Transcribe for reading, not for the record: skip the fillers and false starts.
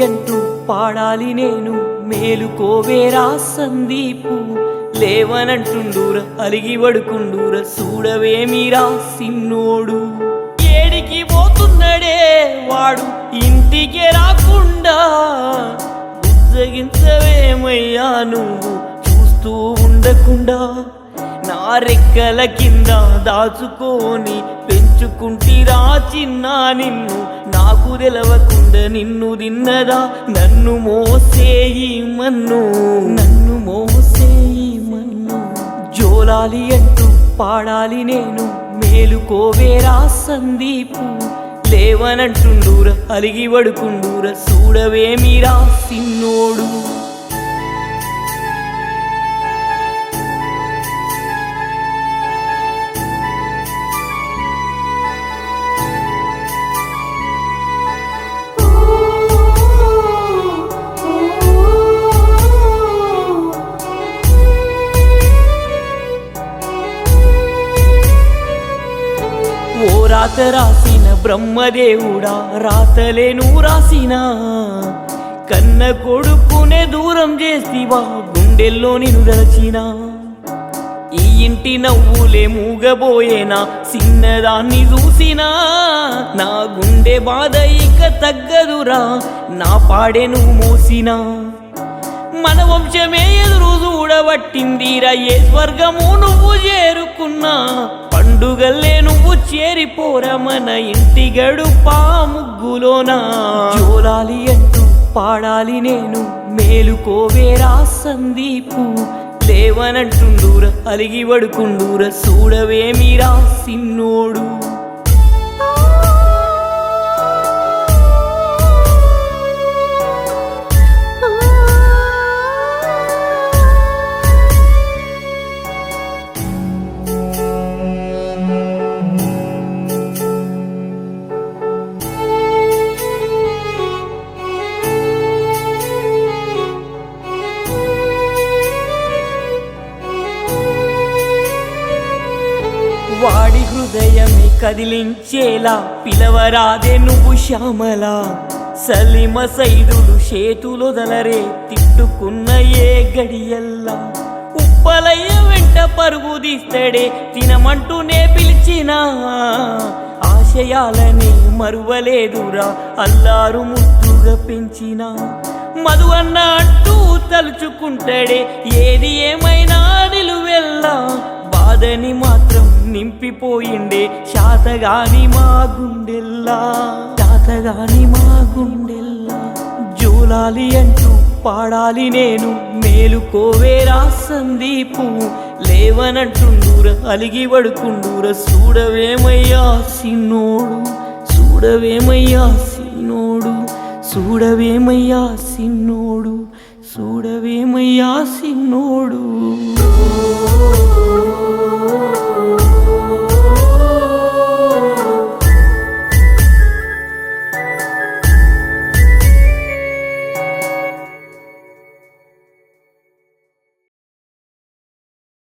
అంటూ పాడాలి నేను మేలుకోవేరా సందీపు లేవనంటుండూర అలిగి పడుకుండూర చూడవేమిరా సిన్నోడు ఏడికి పోతున్నడే వాడు ఇంటికి రాకుండా బుజ్జగించవేమయ్యా నువ్వు చూస్తూ ఉండకుండా నా రెక్కల కింద దాచుకొని పెంచుకుంటిరా చిన్నా నిన్ను నాకు తెలవకుండా నిన్ను తిన్నదా నన్ను మోసేయి మన్ను నన్ను మోసేయి మన్ను జోలాలి అంటూ పాడాలి నేను మేలుకోవేరా సందీపు లేవనంటుండూర అలిగి పడుకుండూర చూడవేమిరా సిన్నోడు ఓ రాత రాసిన బ్రహ్మదేవుడా రాతలే నువ్వు రాసినా కన్న కొడుకునే దూరం చేసివా గుండెల్లో నిన్ను దలచినా ఈ ఇంటి నవ్వులే మూగబోయేనా చిన్నదాన్ని చూసినా నా గుండె బాధ ఇక తగ్గదురా నా పాడే నువ్వు మోసినా మన వంశమే ఎదురు చూడబట్టిందిరా ఏ స్వర్గము నువ్వు చేరుకున్నా పండుగల్లే నువ్వు చేరిపోరా మన ఇంటి గడుపా ముగ్గులోనా జోలాలి అంటూ పాడాలి నేను మేలుకోవేరా సందీపు లేవనంటుండూర అలిగి పడుకుండూర చూడవేమిరా సిన్నోడు వాడి హృదయమే కదిలించేలా పిలవరాదే నువ్వు శ్యామలా సలిమ సైదులు చేతులొదలరే తిట్టుకున్న ఏ గడియల్లా ఉప్పలయ్య వెంట పరుగు తీస్తాడే తినమంటూనే పిలిచినా ఆశయాలనే మరువలేదురా అల్లారు ముద్దుగా పెంచినా మధు అన్న అంటూ తలుచుకుంటాడే ఏది ఏమైనా నిలువెల్లా బాధని మాత్రం నింపిపోయిండే శాతగాని మా గుండెల్లా శాతగాని మా గుండెల్లా జోలాలి అంటూ పాడాలి నేను మేలుకోవేరా సందీపు లేవనంటుండూర అలిగి పడుకుండూర చూడవేమయ్యా సిన్నోడు చూడవేమయ్యా సిన్నోడు చూడవేమయ్యా సిన్నోడు చూడవేమయ్యా సిన్నోడు